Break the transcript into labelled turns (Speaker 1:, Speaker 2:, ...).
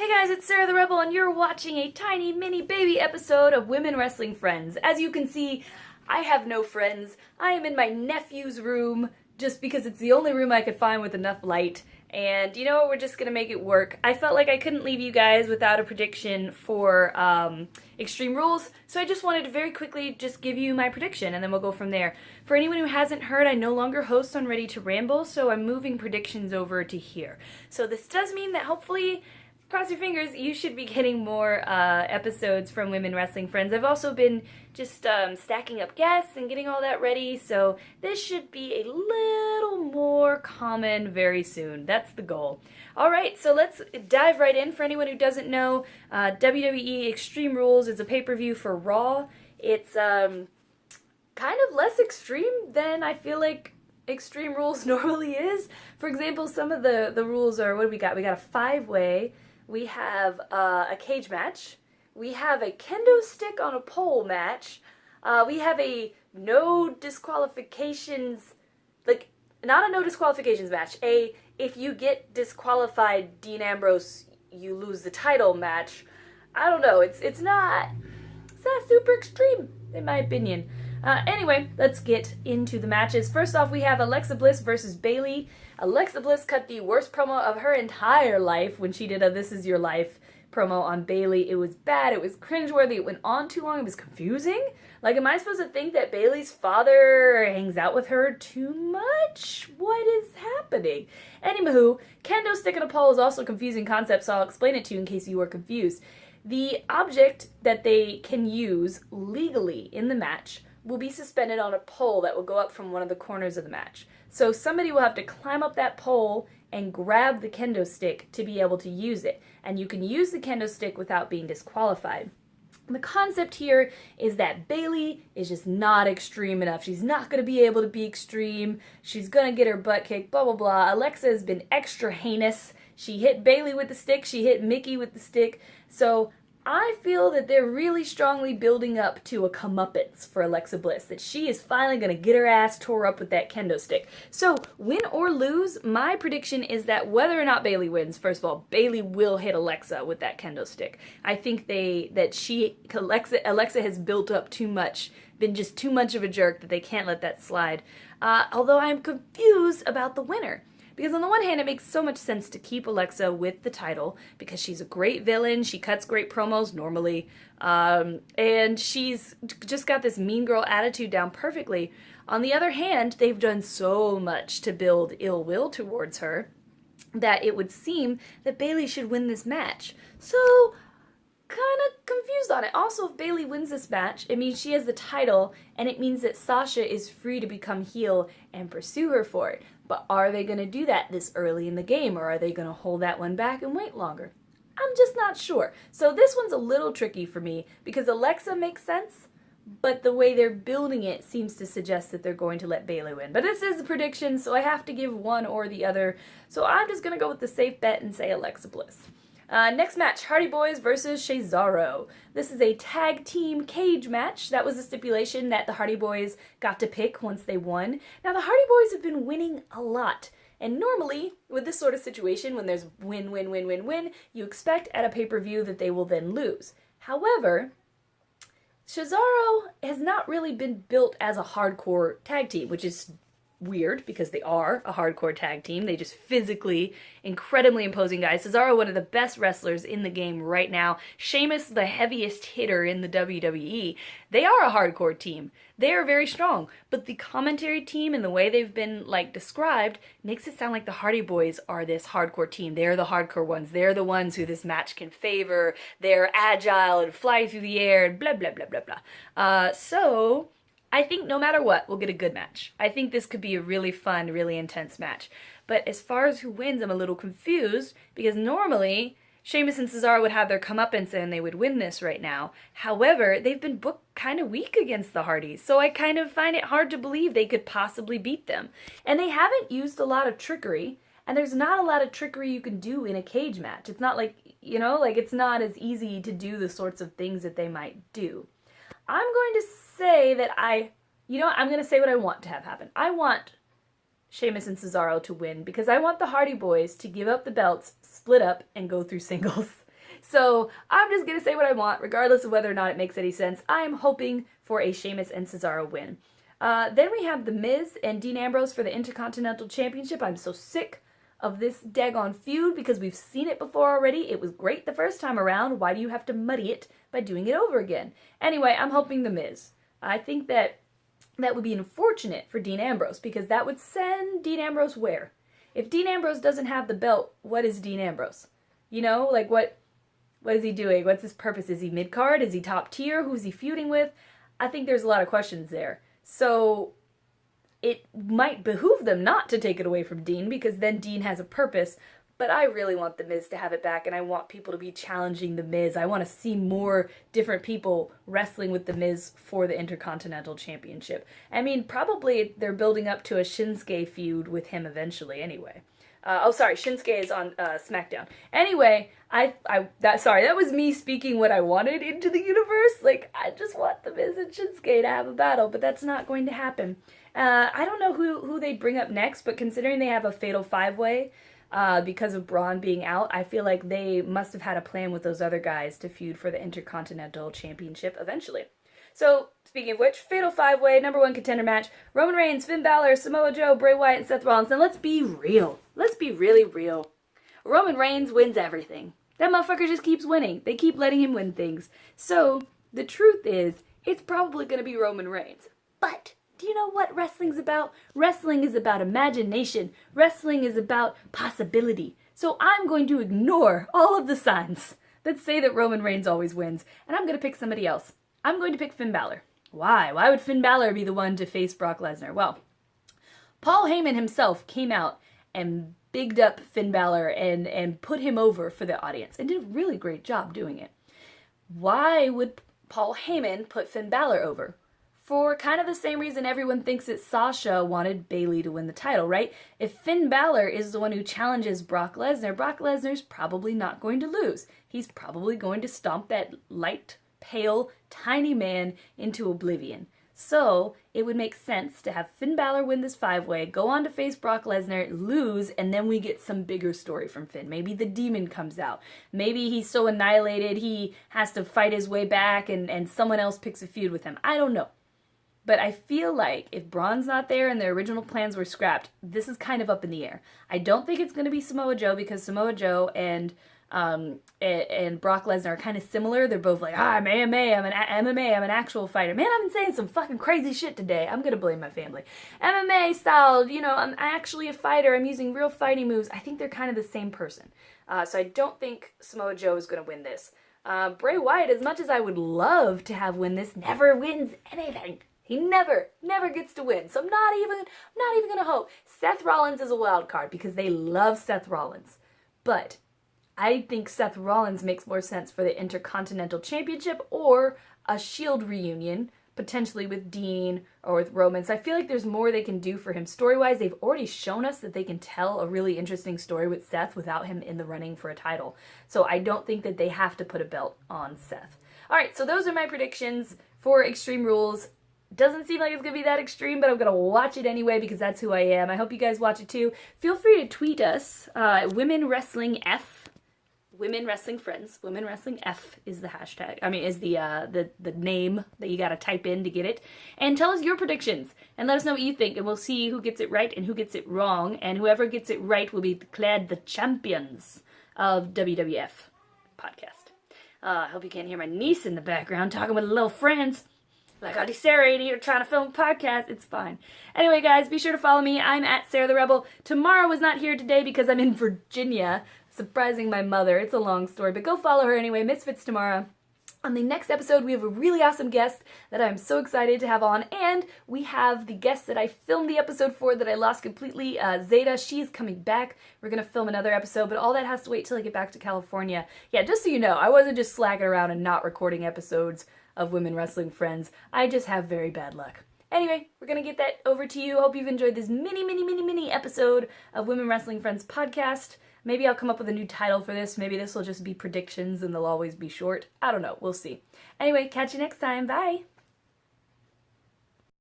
Speaker 1: Hey guys, it's Sarah the Rebel, and you're watching a tiny mini baby episode of Women Wrestling Friends. As you can see, I have no friends. I am in my nephew's room, just because it's the only room I could find with enough light. And you know what, we're just gonna make it work. I felt like I couldn't leave you guys without a prediction for Extreme Rules, so I just wanted to very quickly just give you my prediction, and then we'll go from there. For anyone who hasn't heard, I no longer host on Ready to Ramble, so I'm moving predictions over to here. So this does mean that hopefully, cross your fingers, you should be getting more episodes from Women Wrestling Friends. I've also been just stacking up guests and getting all that ready, so this should be a little more common very soon. That's the goal. Alright, so let's dive right in. For anyone who doesn't know, WWE Extreme Rules is a pay-per-view for Raw. It's kind of less extreme than I feel like Extreme Rules normally is. For example, some of the rules are, what do we got? We got a 5-way. We have a cage match. We have a kendo stick on a pole match. We have a no disqualifications, like, not a no disqualifications match. If you get disqualified, Dean Ambrose, you lose the title match. I don't know. It's not super extreme, in my opinion. Anyway, let's get into the matches. First off, we have Alexa Bliss versus Bayley. Alexa Bliss cut the worst promo of her entire life when she did a This Is Your Life promo on Bayley. It was bad. It was cringeworthy. It went on too long. It was confusing. Like, am I supposed to think that Bayley's father hangs out with her too much? What is happening? Anywho, kendo stick and a pole is also a confusing concept, so I'll explain it to you in case you were confused. The object that they can use legally in the match will be suspended on a pole that will go up from one of the corners of the match. So somebody will have to climb up that pole and grab the kendo stick to be able to use it. And you can use the kendo stick without being disqualified. The concept here is that Bayley is just not extreme enough. She's not going to be able to be extreme. She's going to get her butt kicked, blah, blah, blah. Alexa has been extra heinous. She hit Bayley with the stick. She hit Mickey with the stick. So I feel that they're really strongly building up to a comeuppance for Alexa Bliss, that she is finally going to get her ass tore up with that kendo stick. So, win or lose, my prediction is that whether or not Bayley wins, first of all, Bayley will hit Alexa with that kendo stick. I think Alexa has built up too much, been just too much of a jerk that they can't let that slide. Although I'm confused about the winner. Because on the one hand, it makes so much sense to keep Alexa with the title because she's a great villain, she cuts great promos normally, and she's just got this mean girl attitude down perfectly. On the other hand, they've done so much to build ill will towards her that it would seem that Bayley should win this match. So, kind of confused on it. Also, if Bayley wins this match, it means she has the title, and it means that Sasha is free to become heel and pursue her for it. But are they going to do that this early in the game, or are they going to hold that one back and wait longer? I'm just not sure. So this one's a little tricky for me, because Alexa makes sense, but the way they're building it seems to suggest that they're going to let Bayley win. But this is a prediction, so I have to give one or the other. So I'm just going to go with the safe bet and say Alexa Bliss. Next match, Hardy Boyz versus Cesaro. This is a tag team cage match. That was the stipulation that the Hardy Boyz got to pick once they won. Now, the Hardy Boyz have been winning a lot. And normally, with this sort of situation, when there's win, win, win, win, win, you expect at a pay-per-view that they will then lose. However, Cesaro has not really been built as a hardcore tag team, which is weird because they are a hardcore tag team. They just physically incredibly imposing guys. Cesaro, one of the best wrestlers in the game right now. Sheamus, the heaviest hitter in the WWE. They are a hardcore team. They are very strong. But the commentary team and the way they've been described makes it sound like the Hardy Boyz are this hardcore team. They're the hardcore ones. They're the ones who this match can favor. They're agile and fly through the air and blah, blah, blah, blah, blah. So I think no matter what, we'll get a good match. I think this could be a really fun, really intense match. But as far as who wins, I'm a little confused because normally Sheamus and Cesaro would have their comeuppance and they would win this right now. However, they've been booked kind of weak against the Hardys, so I kind of find it hard to believe they could possibly beat them. And they haven't used a lot of trickery, and there's not a lot of trickery you can do in a cage match. It's not like, it's not as easy to do the sorts of things that they might do. I'm going to say that I'm going to say what I want to have happen. I want Sheamus and Cesaro to win because I want the Hardy Boyz to give up the belts, split up, and go through singles. So I'm just going to say what I want, regardless of whether or not it makes any sense. I am hoping for a Sheamus and Cesaro win. Then we have The Miz and Dean Ambrose for the Intercontinental Championship. I'm so sick of this daggone feud because we've seen it before already. It was great the first time around. Why do you have to muddy it by doing it over again? Anyway, I'm hoping The Miz. I think that would be unfortunate for Dean Ambrose because that would send Dean Ambrose where? If Dean Ambrose doesn't have the belt, what is Dean Ambrose? You know, like what is he doing? What's his purpose? Is he mid-card? Is he top tier? Who's he feuding with? I think there's a lot of questions there. So it might behoove them not to take it away from Dean because then Dean has a purpose. But I really want The Miz to have it back, and I want people to be challenging The Miz. I want to see more different people wrestling with The Miz for the Intercontinental Championship. I mean, probably they're building up to a Shinsuke feud with him eventually anyway. Shinsuke is on SmackDown. Anyway, that was me speaking what I wanted into the universe. Like, I just want The Miz and Shinsuke to have a battle, but that's not going to happen. I don't know who they'd bring up next, but considering they have a fatal five-way, because of Braun being out, I feel like they must have had a plan with those other guys to feud for the Intercontinental Championship eventually. So, speaking of which, fatal five-way, number one contender match, Roman Reigns, Finn Balor, Samoa Joe, Bray Wyatt, and Seth Rollins. And let's be real. Let's be really real. Roman Reigns wins everything. That motherfucker just keeps winning. They keep letting him win things. So, the truth is, it's probably going to be Roman Reigns. But do you know what wrestling's about? Wrestling is about imagination. Wrestling is about possibility. So I'm going to ignore all of the signs that say that Roman Reigns always wins, and I'm going to pick somebody else. I'm going to pick Finn Balor. Why? Why would Finn Balor be the one to face Brock Lesnar? Well, Paul Heyman himself came out and bigged up Finn Balor and put him over for the audience and did a really great job doing it. Why would Paul Heyman put Finn Balor over? For kind of the same reason everyone thinks that Sasha wanted Bayley to win the title, right? If Finn Balor is the one who challenges Brock Lesnar's probably not going to lose. He's probably going to stomp that light, pale, tiny man into oblivion. So, it would make sense to have Finn Balor win this five-way, go on to face Brock Lesnar, lose, and then we get some bigger story from Finn. Maybe the demon comes out. Maybe he's so annihilated he has to fight his way back and someone else picks a feud with him. I don't know. But I feel like if Braun's not there and their original plans were scrapped, this is kind of up in the air. I don't think it's going to be Samoa Joe because Samoa Joe and Brock Lesnar are kind of similar. They're both like, I'm MMA, I'm an actual fighter. Man, I've been saying some fucking crazy shit today. I'm going to blame my family. MMA style, you know, I'm actually a fighter. I'm using real fighting moves. I think they're kind of the same person. So I don't think Samoa Joe is going to win this. Bray Wyatt, as much as I would love to have win this, never wins anything. He never gets to win. So I'm not even going to hope. Seth Rollins is a wild card because they love Seth Rollins. But I think Seth Rollins makes more sense for the Intercontinental Championship or a Shield reunion, potentially with Dean or with Roman. So I feel like there's more they can do for him story-wise. They've already shown us that they can tell a really interesting story with Seth without him in the running for a title. So I don't think that they have to put a belt on Seth. All right, so those are my predictions for Extreme Rules. Doesn't seem like it's going to be that extreme, but I'm going to watch it anyway because that's who I am. I hope you guys watch it too. Feel free to tweet us, Women Wrestling F, Women Wrestling Friends. Women Wrestling F is the hashtag. Is the name that you got to type in to get it. And tell us your predictions and let us know what you think, and we'll see who gets it right and who gets it wrong, and whoever gets it right will be declared the champions of WWF podcast. I hope you can't hear my niece in the background talking with little friends. Like, Auntie Sarah ain't here trying to film a podcast. It's fine. Anyway, guys, be sure to follow me. I'm at Sarah the Rebel. Tomorrow was not here today because I'm in Virginia, surprising my mother. It's a long story, but go follow her anyway. Misfits tomorrow. On the next episode, we have a really awesome guest that I'm so excited to have on, and we have the guest that I filmed the episode for that I lost completely, Zeta. She's coming back. We're going to film another episode, but all that has to wait till I get back to California. Yeah, just so you know, I wasn't just slacking around and not recording episodes of Women Wrestling Friends. I just have very bad luck. Anyway, we're going to get that over to you. Hope you've enjoyed this mini episode of Women Wrestling Friends podcast. Maybe I'll come up with a new title for this. Maybe this will just be predictions and they'll always be short. I don't know. We'll see. Anyway, catch you next time. Bye!